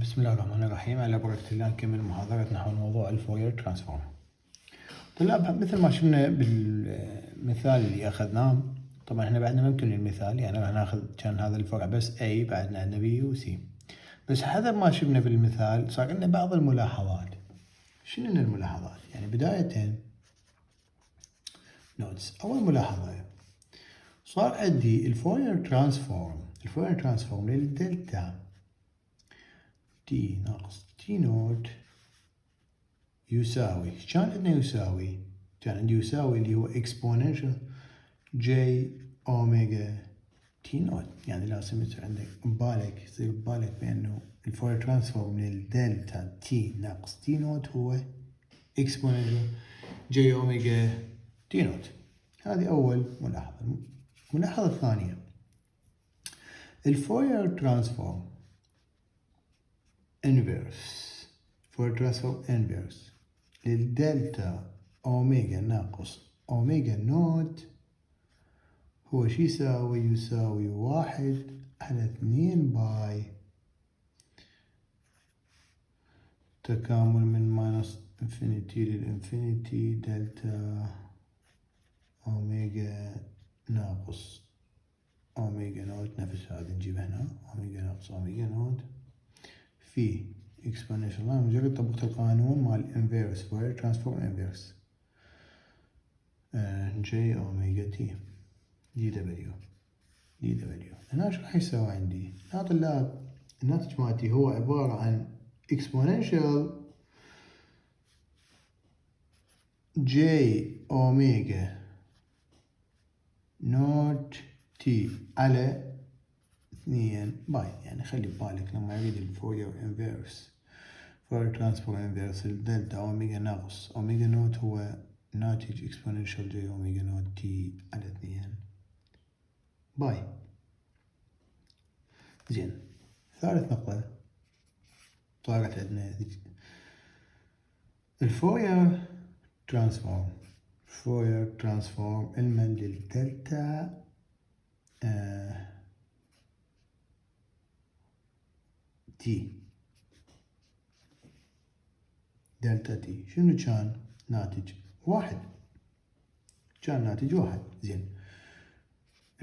بسم الله الرحمن الرحيم. على بركة الله نكمل محاضرتنا حول موضوع الفورير ترانسفورم. طلاب، مثل ما شفنا بالمثال اللي أخذناه، طبعا احنا بعدنا ممكن المثال يعني راح ناخذ كان هذا الفرع بس A، بعدنا عندنا B و C، بس حسب ما شفنا بالمثال صار عندنا بعض الملاحظات. شنو الملاحظات؟ يعني بداية نوتس. أول ملاحظة، صار عندي الفورير ترانسفورم للدلتا تي ناقص تي نوت يساوي، كان عندنا يساوي، كان عندي يساوي اللي هو اكسبوننشال جي اوميجا تي نوت. يعني لازم يصير عندك يصير ببالك بانه الفورير ترانسفورم من الدلتا تي ناقص تي نوت هو اكسبوننشال جي اوميجا تي نوت. هذه اول ملاحظة. الملاحظة الثانية، الفورير ترانسفورم انفيرس للدلتا اوميجا ناقص اوميجا نوت هو شي يساوي 1/2 باي تكامل من ماينس انفينيتي للانفينيتي دلتا اوميجا ناقص اوميجا نوت، نفس هذا نجيبها هنا، اوميجا ناقص اوميجا نوت في اكسبوننشال. انا مجرد طبقت القانون مال انفيرس فورير ترانسفورم انفيرس جي اوميجا تي دي دبليو. هنا شو راح يساوي عندي؟ يا طلاب، الناتج مالتي هو عبارة عن اكسبوننشال جي اوميجا نوت تي على 2 باي. يعني خلي ببالك لما يريد الفورير ترانسفورم انفيرس الدلتا اوميجا ناقص اوميجا نوت هو ناتج اكسبوننشال جي اوميجا نوت تي على 2 باي. زين، ثالث نقطة طارت عندنا الفورير ترانسفورم المن للدلتا تي دلتا تي. شنو كان ناتج؟ واحد. زين،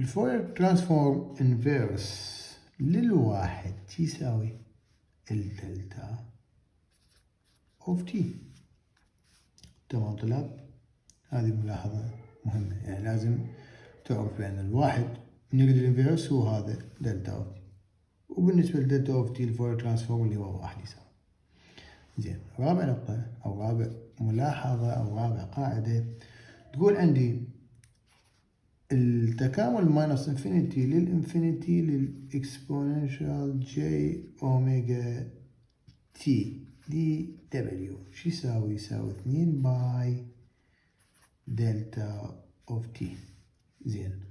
الفورير ترانسفورم انفيرس للواحد يساوي الدلتا اوف تي. تمام طلاب؟ هذه ملاحظة مهمة، يعني لازم تعرف بأن الواحد نقد الانفيرس هو هذا دلتا اوف تي، وبالنسبة لدلتا اوف تي الفورير ترانسفورم اللي هو واحد يساوي. زين، رابع نقطة أو رابع ملاحظة أو رابع قاعدة تقول عندي التكامل ماينس انفينيتي للانفينيتي للاكسبوننشال جي اوميجا تي دي دبليو شو يساوي 2 باي دلتا اوف تي. زين،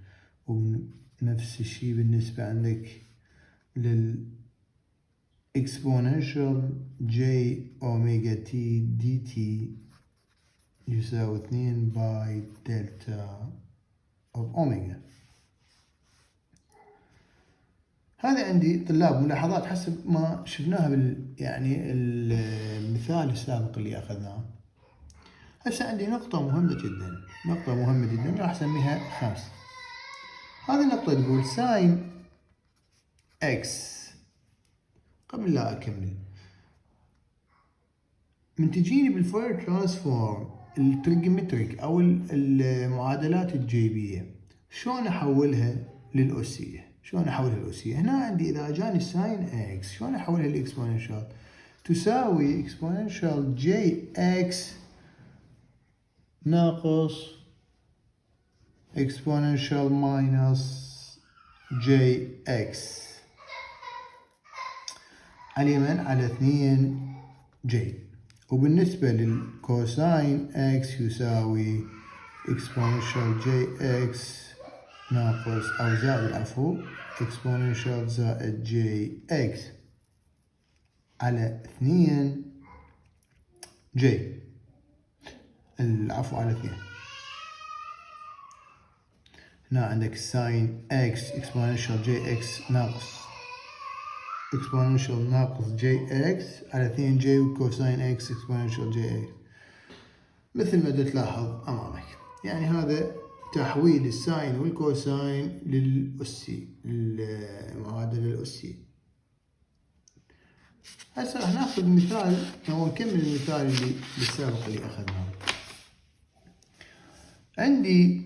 ونفس الشيء بالنسبة عندك لل exponential j omega t dt يساوي 2 باي دلتا of omega. هذا عندي طلاب ملاحظات حسب ما شفناها يعني المثال السابق اللي أخذناه. هسه عندي نقطة مهمة جدا راح أسميها 5. هذه النقطة تقول ساين x. قبل لا أكمل، من تجيني بالفورير ترانسفورم التريجومتريك أو المعادلات الجيبية، شلون أحولها للأسية؟ هنا عندي إذا جاني ساين إكس، شلون أحولها لإكسبوننشال؟ تساوي إكسبوننشال جي إكس ناقص إكسبوننشال ماينس جي إكس على اليمين على 2 جي. وبالنسبة للكوساين اكس يساوي اكسبوننشال جي اكس ناقص او زائد العفو اكسبوننشال زائد جي اكس على 2 جي العفو على 2. هنا عندك ساين اكس اكسبوننشال جي اكس ناقص اكسبوننشال ناقص جي اكس على 2 جي وكوساين اكس اكسبوننشال جي اكس، مثل ما تلاحظ امامك. يعني هذا تحويل الساين والكوساين للأسي، المعادلة الأسية. هسه راح ناخذ مثال او نكمل المثال اللي بالسابق اللي اخذناه. عندي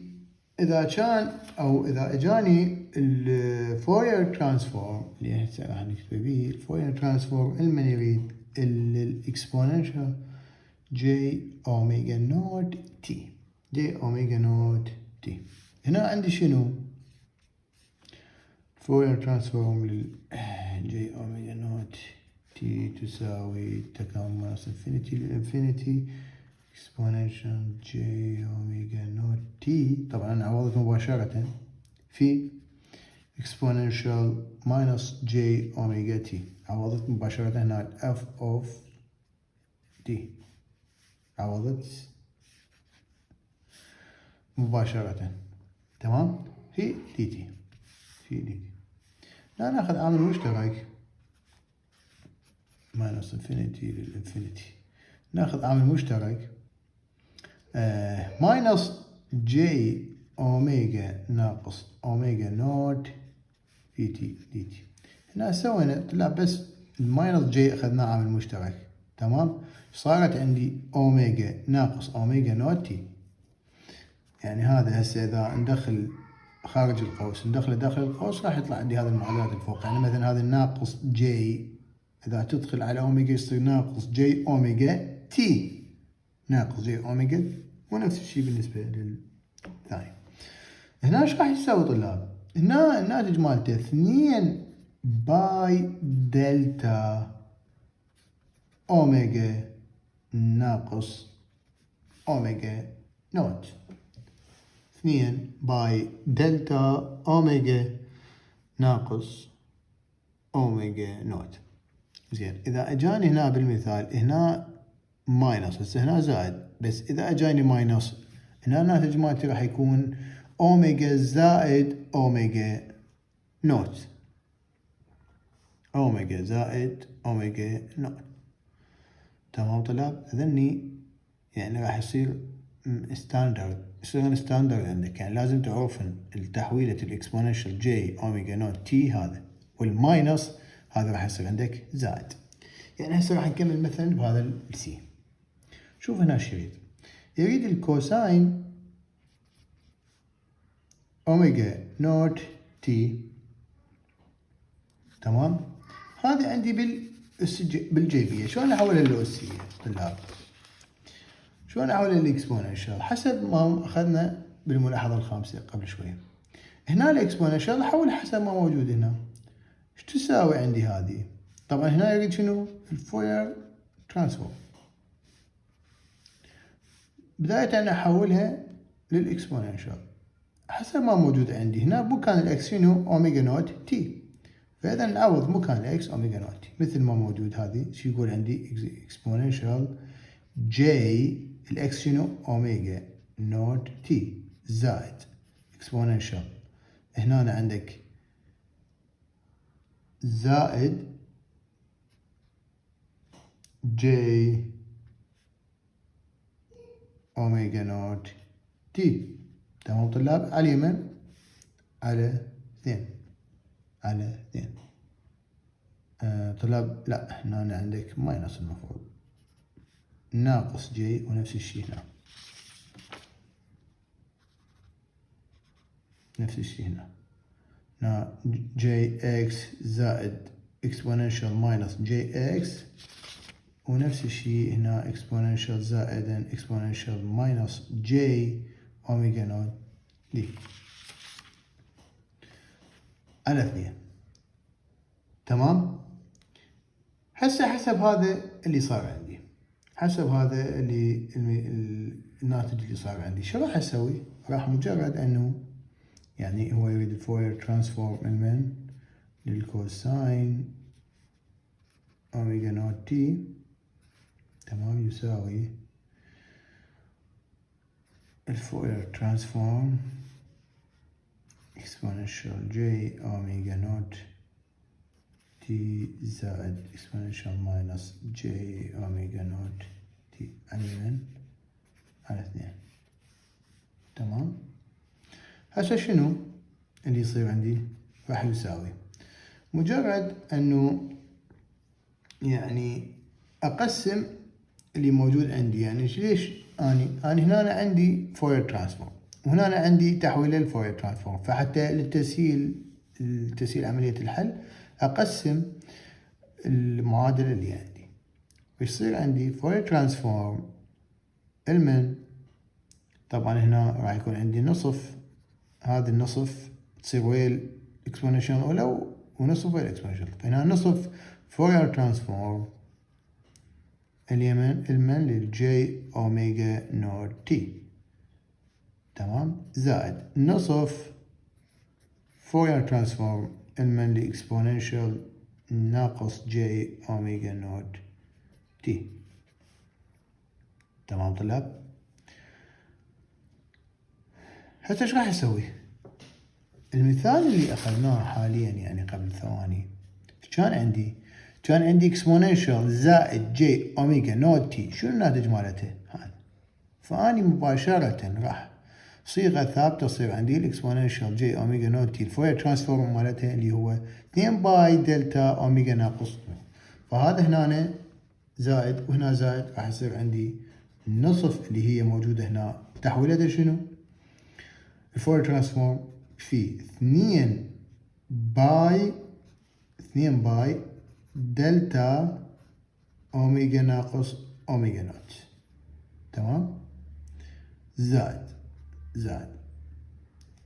اذا كان او اذا اجاني الفوير ترانسفورم اللي هسه راح نكتب به، الفوير ترانسفورم المن يريد الاكسبوننشال جي اوميجا نوت تي، جي اوميجا نوت تي. هنا عندي شنو؟ فوير ترانسفورم للجي اوميجا نوت تي تساوي تكامل ناقص انفينيتي للانفينيتي exponential j اوميجا نوت تي. طبعا انا عوضت مباشرة في exponential minus j اوميجا تي، عوضت مباشرة هنا f of t، عوضت مباشرة، تمام، في دي تي، في دي تي. لا ناخذ عامل مشترك minus infinity للانفينيتي، ناخذ عامل مشترك minus j اوميجا ناقص اوميجا نوت في تي دي تي. هنا سوينا طلع بس الماينس جي اخذناه عامل مشترك، تمام، صارت عندي اوميجا ناقص اوميجا نوت تي. يعني هذا هسه اذا ندخل خارج القوس ندخله داخل القوس راح يطلع عندي هذا المعادلات الفوق. يعني مثلا هذا الناقص جي اذا تدخل على اوميجا يصير ناقص جي اوميجا تي، ناقص جي اوميجا، ونفس الشيء بالنسبه للثاني. هنا ايش راح يساوي طلاب؟ هنا الناتج مالته 2 باي دلتا اوميجا ناقص اوميجا نوت، 2 باي دلتا اوميجا ناقص اوميجا نوت. زين، اذا اجاني هنا بالمثال هنا ماينس، هسه هنا زائد، بس اذا اجاني ماينس هنا الناتج مالتي راح يكون اوميجا زائد اوميجا نوت، اوميجا زائد اوميجا نوت. تمام طلاب؟ اذني يعني راح يصير ستاندرد، يصير ستاندرد عندك. يعني لازم تعرفن التحويلة الاكسبوننشال جي اوميجا نوت تي هذا، والماينس هذا راح يصير عندك زائد. يعني هسه راح نكمل مثلا بهذا السي. شوف هنا ايش يريد الكوساين اوميجا نوت تي، تمام. هذه عندي بالجيبية. شلون احولها للأسية طلاب؟ شلون احولها للاكسبوننشال؟ حسب ما اخذنا بالملاحظة الخامسة قبل شوية. هنا الاكسبوننشال احولها حسب ما موجود هنا. ايش تساوي عندي هذه؟ طبعا هنا يريد شنو؟ الفوير ترانسفورم. بداية انا احولها للاكسبوننشال حسب ما موجود عندي. هنا مكان الاكس شنو؟ اوميجا نوت تي، فاذا نعوض مكان الاكس اوميجا نوت تي مثل ما موجود. هذه شو يقول عندي؟ اكسبوننشال جي الاكس شنو؟ اوميجا نوت تي زائد اكسبوننشال، هنا عندك زائد جي اوميجا نوت تي. تمام طلاب؟ على اليمين على 2 على 2. طلاب لا، هنا عندك ماينس، المفروض ناقص جي، ونفس الشيء هنا، نفس الشيء هنا جي اكس زائد اكسبوننشال ماينس جي اكس، ونفس الشيء هنا اكسبوننشال زائدا اكسبوننشال ماينس جي اوميجا نوت دي على 2. تمام. هسه حسب هذا اللي صار عندي، حسب هذا اللي الناتج اللي صار عندي، شو راح اسوي؟ راح مجرد انه يعني هو يريد الفوير ترانسفورم من للكوساين اوميجا نوت تي، تمام، يساوي الفوير ترانسفورم exponential j اوميجا نوت تي زائد اكسبوننشال ماينس جي اوميجا نوت تي على اليمين على 2. تمام. هسه شنو اللي يصير عندي؟ راح يساوي مجرد انه يعني اقسم اللي موجود عندي. يعني ليش اني هنا عندي فورير ترانسفورم وهنا عندي تحويل الفورير ترانسفورم، فحتى للتسهيل عملية الحل اقسم المعادلة اللي عندي، ويصير عندي فورير ترانسفورم المن. طبعا هنا راح يكون عندي نصف، هذا النصف تصير ويا الاكسبوننشال الاولى ونصف ويا الاكسبوننشال، فهنا نصف فورير ترانسفورم اليمن المن للجي اوميجا نوت تي. تمام. زائد نصف فورير ترانسفورم المن لاكسبوننشال ناقص جي اوميجا نوت تي. تمام طلاب. هسه ايش راح اسوي؟ المثال اللي اخذناه حاليا يعني قبل ثواني كان عندي اكسبوننشال زائد جي اوميجا نوت تي. شنو الناتج مالته؟ هذا. فاني مباشرة راح صيغة ثابتة تصير عندي الاكسبوننشال جي اوميجا نوت تي الفورير ترانسفورم مالته اللي هو 2 باي دلتا اوميجا ناقص، فهذا هنا زائد وهنا زائد، راح يصير عندي النصف اللي هي موجودة هنا تحويلها شنو؟ الفورير ترانسفورم في 2 باي دلتا اوميجا ناقص اوميجا نوت. تمام. زائد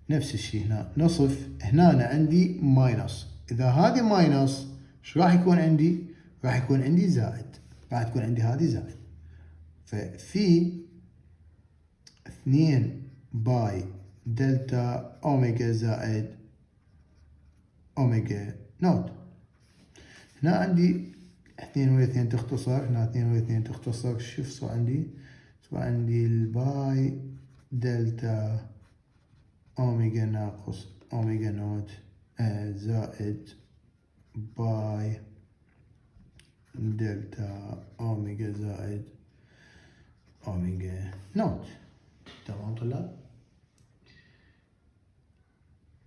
نفس الشيء هنا نصف، هنا عندي ماينس. اذا هذه ماينس شو راح يكون عندي؟ راح يكون عندي زائد، راح تكون عندي هذه زائد، ففي 2 باي دلتا اوميجا زائد اوميجا نوت. هنا عندي 2 ويا 2 تختصر، هنا 2 ويا 2 تختصر، شوف صار عندي الباي دلتا اوميجا ناقص اوميجا نوت زائد باي دلتا اوميجا زائد اوميجا نوت. تمام طلاب.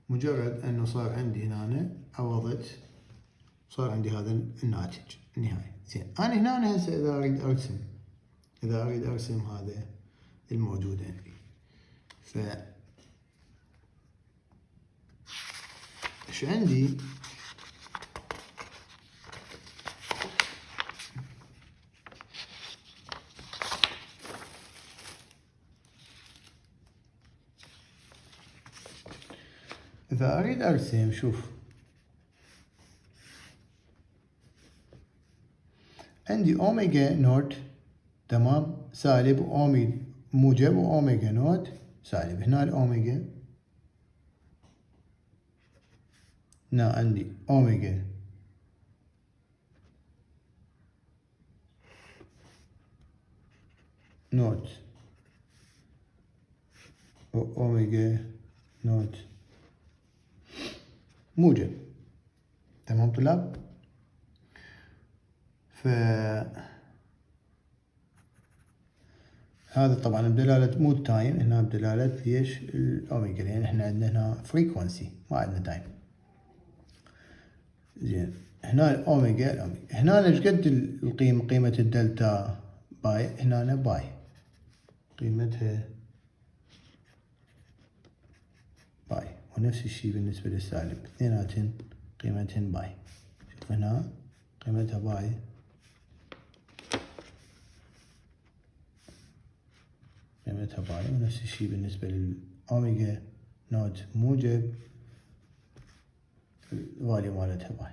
مجرد انه صار عندي هنا عوضت صار عندي هذا الناتج النهائي. زين انا هنا هسه اذا اريد ارسم هذا الموجود عندي، ف ايش عندي؟ إذا أريد أرسم، شوف عندي أوميجا نوت تمام سالب وأوميجا موجب وأوميجا نوت سالب. هنا الأوميجا، هنا عندي أوميجا نوت وأوميجا نوت موجب. تمام طلاب. هذا طبعا بدلالة مو التايم، هنا بدلالة ليش الأوميجا، لأن احنا عندنا هنا فريكونسي ما عندنا تايم. زين هنا الأوميجا هنا ايش قد قيمة الدلتا باي؟ هنا باي قيمتها باي، ونفس الشيء بالنسبة للسالب، اثنيناتن قيمتهن باي. شوف هنا قيمتها باي، ونفس الشيء بالنسبة للأوميجا نوت موجب الفاليو مالتها باي.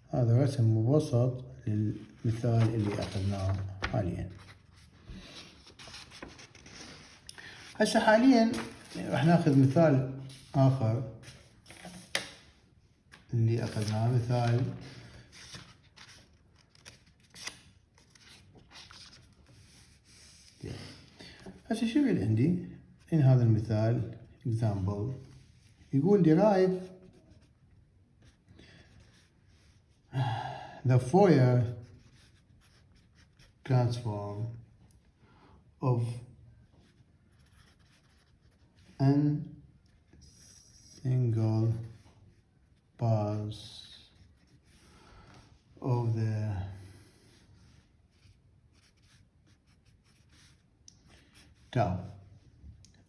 هذا رسم مبسط للمثال اللي أخذناه حاليا. هسه حاليا راح ناخذ مثال آخر اللي أخذناه، مثال هسه شو اللي عندي؟ إن هذا المثال example يقول derive the Fourier transform of n single parts of the tau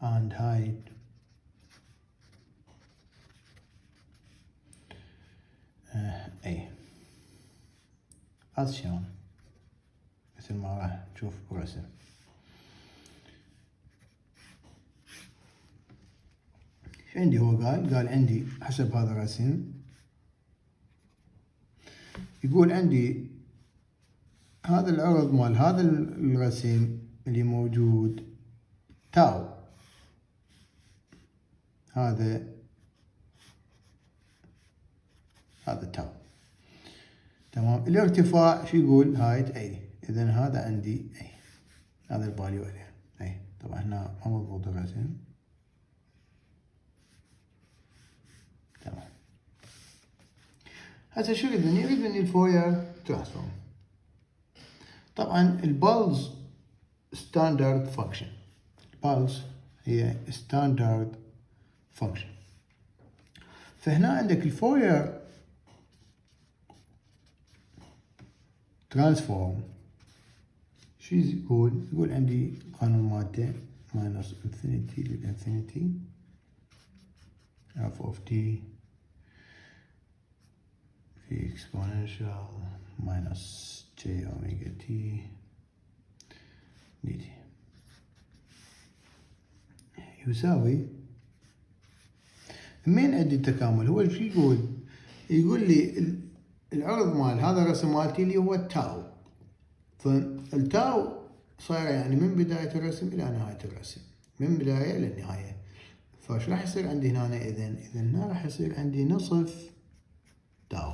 and height A. هذا شلون؟ مثل ما راح تشوف برسم. ايش عندي؟ هو قال عندي حسب هذا الرسم، يقول عندي هذا العرض مال هذا الرسم اللي موجود تاو، هذا تاو، تمام. الارتفاع شو يقول؟ هايت اي، اذا هذا عندي اي، هذا الفاليو عليه اي. طبعا هنا ما مضبوط الرسم، تمام. هسه شو يريد مني؟ يريد مني الفوير ترانسفورم. طبعا البلز ستاندرد فانكشن، البلز هي ستاندرد فانكشن. فهنا عندك الفوير ترانسفورم شو يقول؟ يقول عندي قانون مالته ماينس انفينيتي للانفينيتي اف اوف تي في اكسبوننشال ماينس جي اوميجا تي دي تي يساوي من عندي التكامل. هو شو يقول؟ يقول لي العرض مال هذا الرسم مالتي اللي هو التاو، فالتاو صايره يعني من بداية الرسم إلى نهاية الرسم، من بداية إلى النهاية. فايش راح يصير عندي هنا؟ إذا هنا راح يصير عندي نصف تاو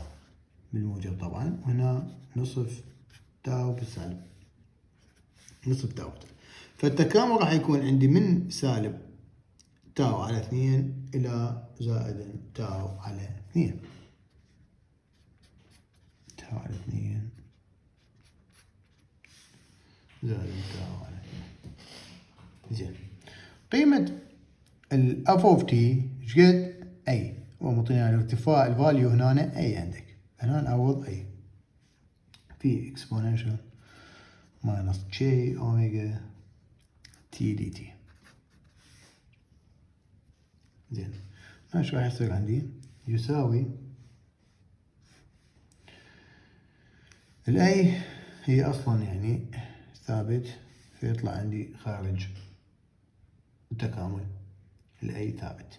بالموجب طبعا، وهنا نصف تاو بالسالب، نصف تاو. فالتكامل راح يكون عندي من سالب تاو على 2 إلى زائد تاو على 2. تاو على 2 زائد تاو على 2. زين، قيمة الاف اوف تي ايش قد؟ اي، هو معطينا الارتفاع الفاليو هنا اي عندك، هنا نعوض اي في اكسبوننشال ماينس جي اوميجا تي دي تي. زين، هنا شو راح يصير عندي؟ يساوي الاي هي اصلا يعني ثابت، فيطلع عندي خارج التكامل الاي ثابت.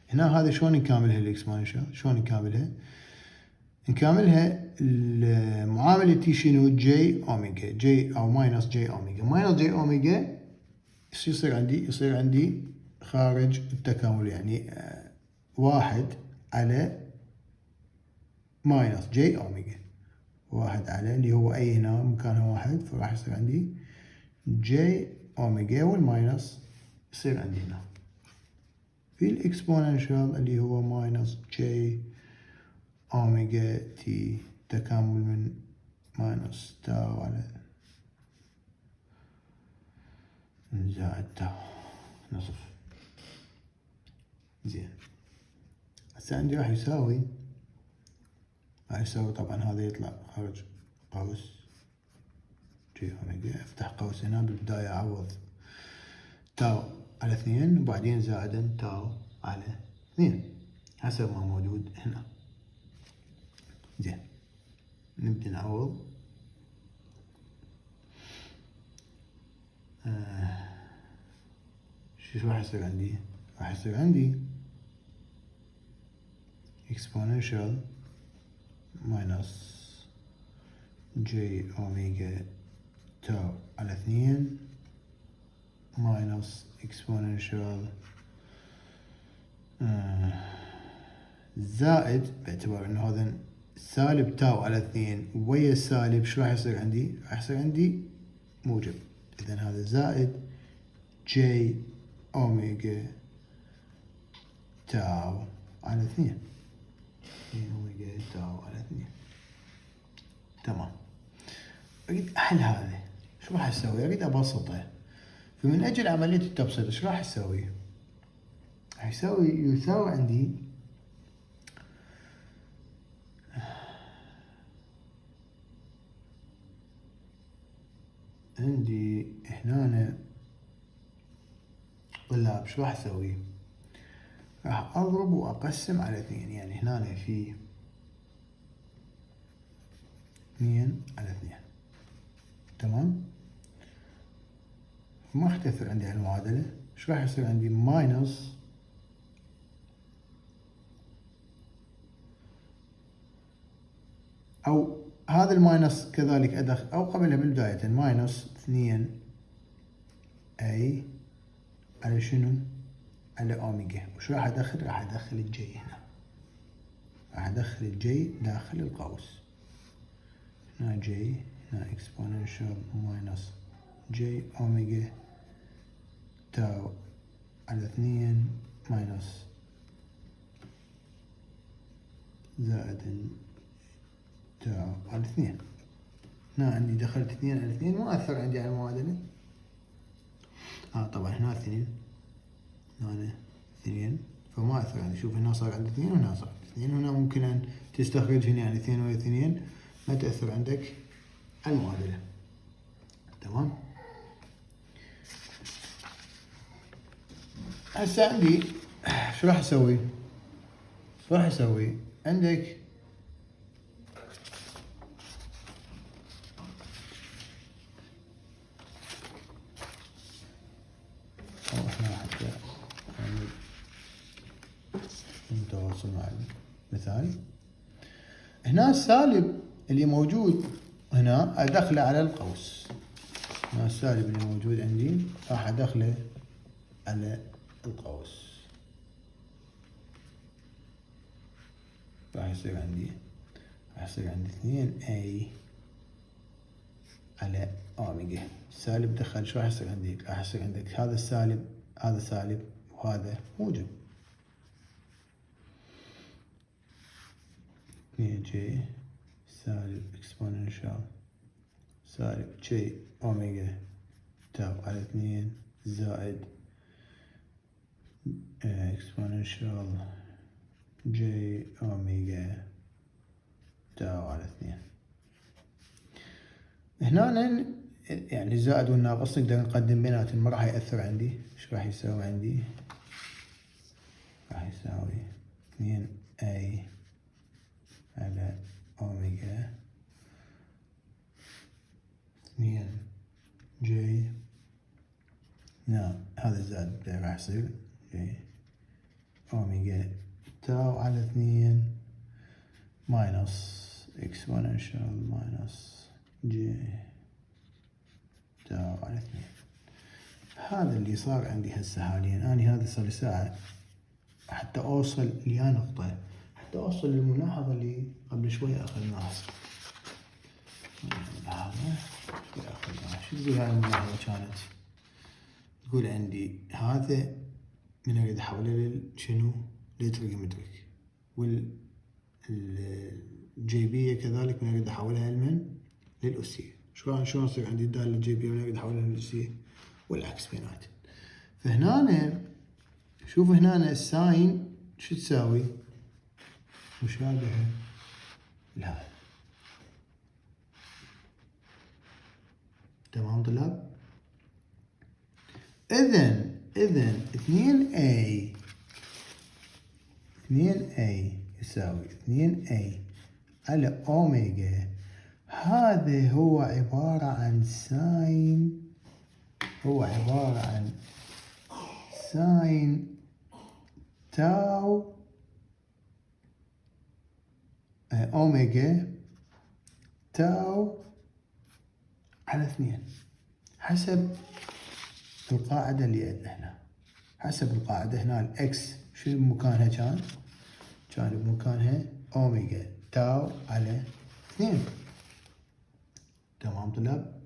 هنا هذا شلون نكاملها الاكسبوننشال؟ شلون نكاملها؟ نكاملها المعاملة تي شنو؟ جي اوميجا، جي او ماينس جي اوميجا. ماينس جي اوميجا ايش يصير عندي؟ يصير عندي خارج التكامل، يعني 1 على ماينس جي اوميجا، 1 على اللي هو اي هنا مكانها 1، فراح يصير عندي جي اوميجا والماينس يصير عندي هنا في الاكسبوننشال اللي هو ماينس جي اوميجا تي، تكامل من ماينس تاو على زائد تاو نصف. زين، هسه عندي راح يساوي طبعا هذا يطلع خارج قوس جي اوميجا، افتح قوس هنا بالبداية اعوض تاو على 2 وبعدين زائدا تاو على 2 حسب ما موجود هنا. زين، نبدأ نعوض. شو راح يصير عندي؟ راح يصير عندي exponential minus j اوميجا تاو على 2 minus exponential زائد، باعتبار انه هذا سالب تاو على 2 ويا السالب شو راح يصير عندي؟ راح يصير عندي موجب، اذا هذا زائد جي اوميجا تاو على 2، اوميجا تاو على 2. تمام. اريد احل هذا، شو راح اسوي؟ اريد ابسطه. فمن اجل عملية التبسيط ايش راح اسوي؟ راح يساوي عندي هنا طلاب، شو راح اسوي؟ راح اضرب واقسم على 2، يعني هنا في 2/2. تمام. ما راح تأثر عندي على المعادلة. ايش راح يصير عندي؟ ماينس او هذا الماينس كذلك ادخل، او قبلها بالبداية ماينس 2 اي على شنو؟ على اوميجا. وش راح ادخل؟ راح ادخل الجي هنا، راح ادخل الجي داخل القوس. هنا جي، هنا اكسبوننشال ماينس جي اوميجا تاو على 2 ماينس زائد تاو على 2. هنا عندي دخلت 2 على 2، ما أثر عندي على المعادلة. طبعا هنا 2، هنا 2، فما أثر عندي. شوف هنا صار عندي 2 وهنا صار عندي 2. هنا ممكن أن تستخرج هنا يعني 2 ويا 2 ما تأثر عندك على المعادلة. تمام. هسه عندي شو راح اسوي؟ راح اسوي عندك احنا حتى نتواصل مع المثال. هنا السالب اللي موجود هنا ادخله على القوس. هنا السالب اللي موجود عندي راح ادخله على القوس. راح يصير عندي 2A على اوميجا. السالب دخل، شو راح يصير عندي؟ راح يصير عندك هذا السالب، هذا سالب، وهذا موجب. 2J سالب اكسبوننشال سالب جي اوميجا تاو على 2 زائد اكسبوننشال جي اوميجا تاو على 2. هنا يعني الزائد والناقص نقدر نقدم بيناتهم، ما راح يأثر عندي. ايش راح يساوي عندي؟ راح يساوي 2A على اوميجا 2J. نعم هذا الزائد راح يصير جي اوميجا تاو على 2 ماينس اكسبوننشال ماينس جي تاو على 2. هذا اللي صار عندي هسه حاليا. أنا هذا صار لي ساعة حتى أوصل ليا نقطة، حتى أوصل للملاحظة اللي قبل شوية أخذناها. شو تقول هاي الملاحظة؟ كانت تقول عندي هذا من أريد أحوله لشنو؟ لتريجومتريك، والجيبية كذلك من أريد أحولها للأسية. شلون يصير عندي الدالة الجيبية من أريد أحولها للأسية، والعكس بيناتهم. فهنا شوف هنا الساين شو تساوي؟ مشابهة لهذا. تمام طلاب؟ إذن 2A يساوي 2A على أوميجا. هذا هو عبارة عن ساين، هو عبارة عن ساين تاو أوميجا تاو على 2 حسب القاعدة اللي عندنا هنا. حسب القاعدة هنا الإكس شو بمكانها؟ كان بمكانها أوميجا تاو على 2. تمام طلاب؟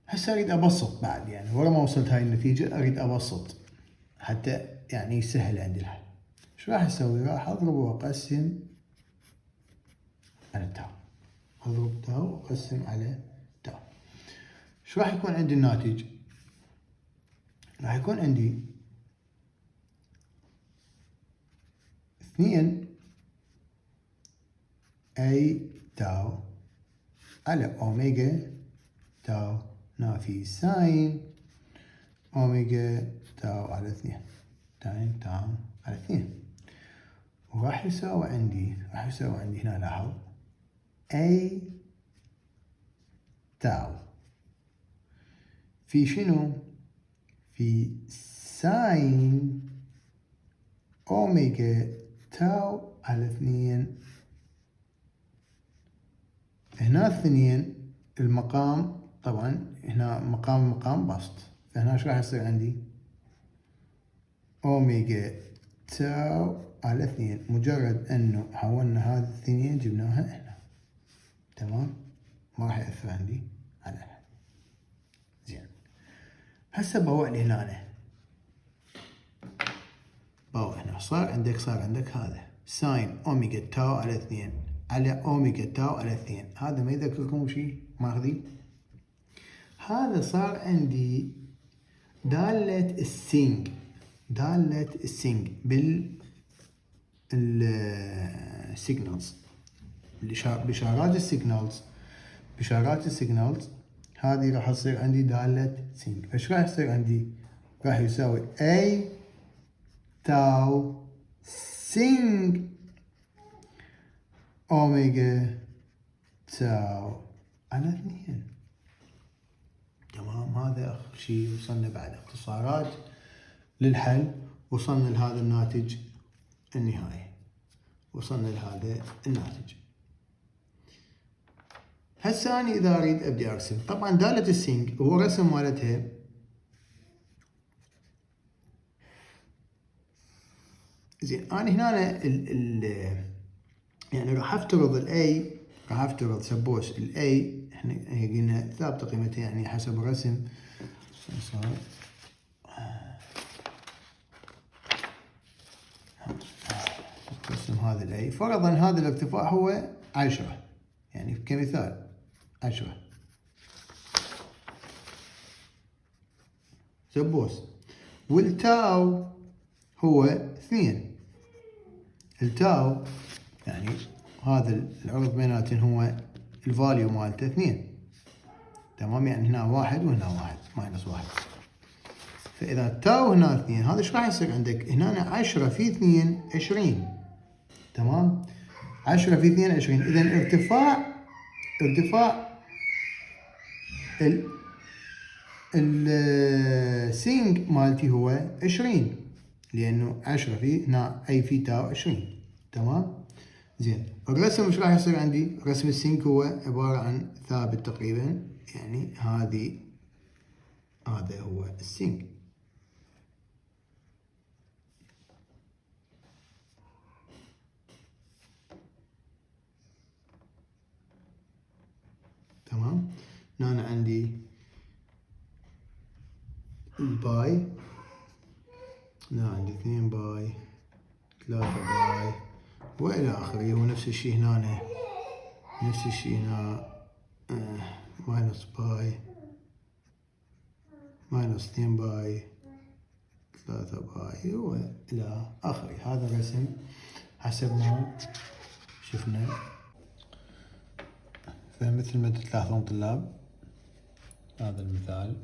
هسه أريد أبسط بعد، يعني ورا ما وصلت هاي النتيجة أريد أبسط حتى يعني يسهل عندي الحل. شو راح أسوي؟ راح أضرب وأقسم على تاو. اضرب تاو واقسم على تاو. ايش راح يكون عندي الناتج؟ راح يكون عندي 2 اي تاو على اوميجا تاو نافي ساين اوميجا تاو على 2 ساين تاو على 2. وراح يساوي عندي هنا لاحظ اي تاو في شنو؟ في ساين اوميجا تاو على 2. هنا 2 المقام طبعا هنا مقام بسط، فهنا ايش راح يصير عندي؟ اوميجا تاو على 2. مجرد انه حولنا هذه 2 جبناها هنا، تمام؟ ما راح يأثر عندي على هذا. زين، هسه بوع لي هنا، بوع هنا صار عندك هذا ساين اوميجا تاو على 2 على اوميجا تاو على 2. هذا ما يذكركم شيء ماخذي؟ هذا صار عندي دالة السينج السيجنالز، بإشارات السيجنالز هذه راح تصير عندي دالة سينج. فايش راح يصير عندي؟ راح يساوي A تاو سينج اوميجا تاو على 2. تمام؟ هذا اخر شيء وصلنا بعد اختصارات للحل، وصلنا لهذا الناتج النهائي، وصلنا لهذا الناتج. هسه أنا إذا أريد أبدي أرسم، طبعا دالة السينج هو رسم مالتها زين. أنا هنا يعني راح أفترض الأي، راح أفترض سبوس الأي إحنا قلنا ثابتة قيمتها يعني حسب الرسم. صار رسم هذا الأي، فرضا هذا الارتفاع هو 10، يعني كمثال 10 سبوس، والتاو هو 2. التاو يعني هذا العرض بيناتهم هو الفاليو مالته 2، تمام؟ يعني هنا 1 وهنا 1 ماينس 1. فإذا التاو هنا 2، هذا ايش راح يصير عندك؟ هنا 10 في 2 20، تمام؟ 10 في 2 20. إذا ارتفاع السينج مالتي هو 20، لأنه 10 في هنا أي في تاو 20، تمام؟ زين، الرسم ايش راح يصير عندي؟ رسم السينج هو عبارة عن ثابت تقريبا، يعني هذا هو السينج. تمام؟ هنا عندي الباي، هنا عندي 2 باي 3 باي والى اخره. هو نفس الشيء هنا، نفس الشيء هنا ماينس باي ماينس 2 باي 3 باي والى اخره. هذا الرسم حسب ما شفنا. فمثل ما تلاحظون طلاب، هذا المثال،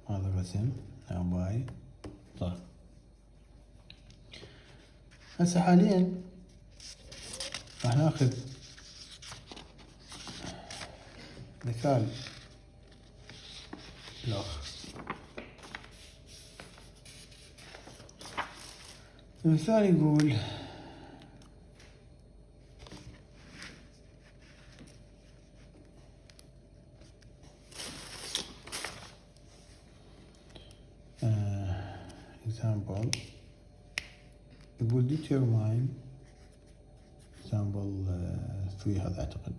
هذا الرسم باي. طيب هسه حاليا راح ناخذ مثال الآخر. المثال يقول example، يقول determine example 3 هذا أعتقد.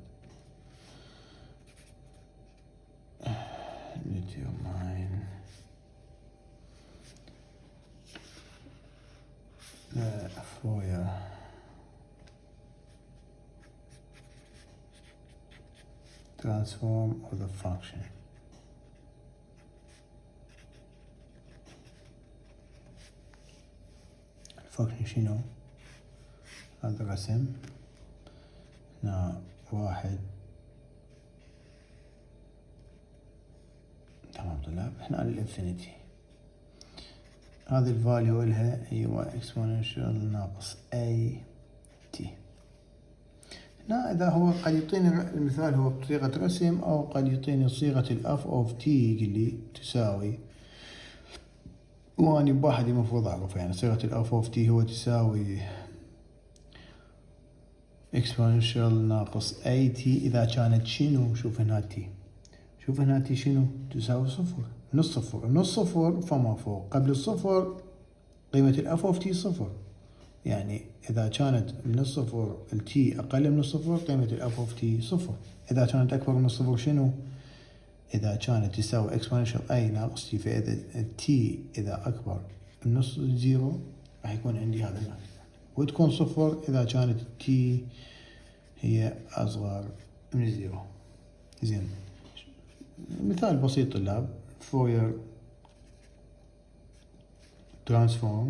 determine the Fourier transform of the function. الفانكشن شنو؟ هذا الرسم هنا 1. تمام طلاب. هنا للإنفينيتي هذه الفاليو إلها هي exponential ناقص a t. هنا إذا هو قد يعطيني المثال هو بطريقة رسم أو قد يعطيني صيغة ال f of t يقول لي تساوي، وأني بواحد المفروض أعرف يعني صيغة ال f of t هو تساوي exponential ناقص a t إذا كانت شنو؟ شوف هنا t، شوف هنا t شنو؟ تساوي صفر، نص صفر، نص صفر فما فوق، قبل الصفر قيمة ال f of t صفر، يعني إذا كانت من الصفر ال t أقل من الصفر قيمة ال f of t صفر، إذا كانت أكبر من الصفر شنو؟ إذا كانت تساوي exponential a ناقص t، فإذا ال t إذا أكبر من نص زيرو راح يكون عندي هذا الناتج، وتكون صفر إذا كانت t هي أصغر من زيرو. زين، مثال بسيط طلاب، Fourier Transform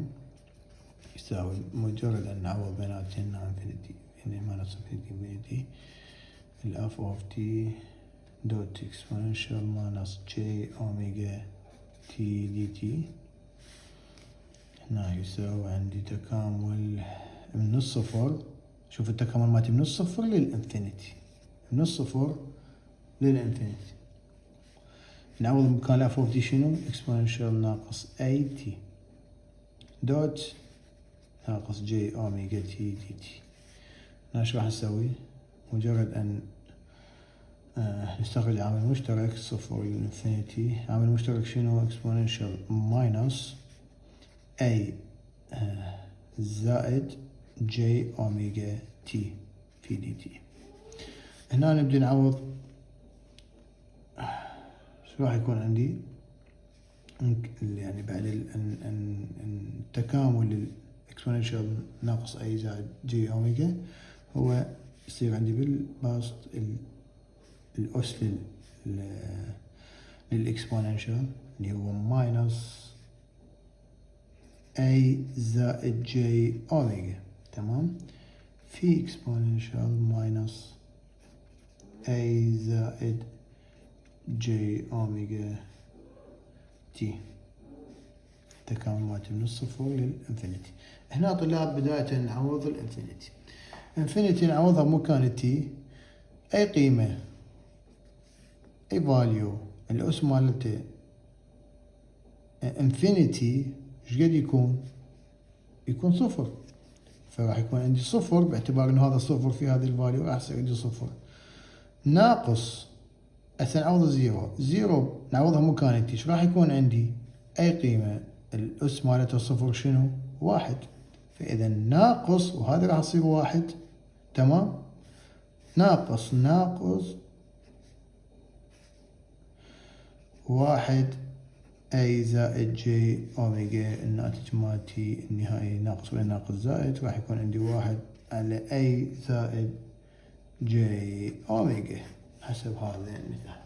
يساوي مجرد أن نعوض بيناتهن انفينيتي ماينس انفينيتي ال f of t دوت exponential ماينس j أوميجا t dt. هنا يساوي عندي تكامل من الصفر، شوف التكامل مالتي من الصفر للانفينيتي، من الصفر للانفينيتي. نعوض بمكان f of t شنو؟ exponential ناقص a t دوت ناقص j أوميجا t dt. هنا شو راح نسوي؟ مجرد أن نستخرج عامل مشترك صفر للانفينيتي، عامل مشترك شنو؟ exponential ماينس a زائد j أوميجا t في dt. هنا نبدأ نعوض، شو راح يكون عندي؟ يعني بعد التكامل exponential ناقص a زائد j أوميجا هو يصير عندي بالبسط الأس للإكسبوننشال اللي هو ماينس a زائد j أوميجا، تمام، في إكسبوننشال ماينس a زائد j أوميجا t، تكامل مالتي من الصفر للإنفينيتي. هنا طلاب بداية نعوض الإنفينيتي، إنفينيتي نعوضها بمكان t أي قيمة، أي فاليو الأس مالته انفينيتي ايش قد يكون؟ يكون صفر، فراح يكون عندي صفر باعتبار انه هذا صفر في هذه الفاليو راح يصير عندي صفر ناقص هسه نعوض زيرو نعوضها مكان تي، ايش راح يكون عندي؟ اي قيمة الأس مالتها صفر شنو؟ واحد، فإذا ناقص وهذا راح يصير واحد، تمام، ناقص واحد أي زائد جي أوميجا، الناتج مالتي النهائي ناقص ولا ناقص زائد، راح يكون عندي واحد على أي زائد جي أوميجا حسب هذا المثال.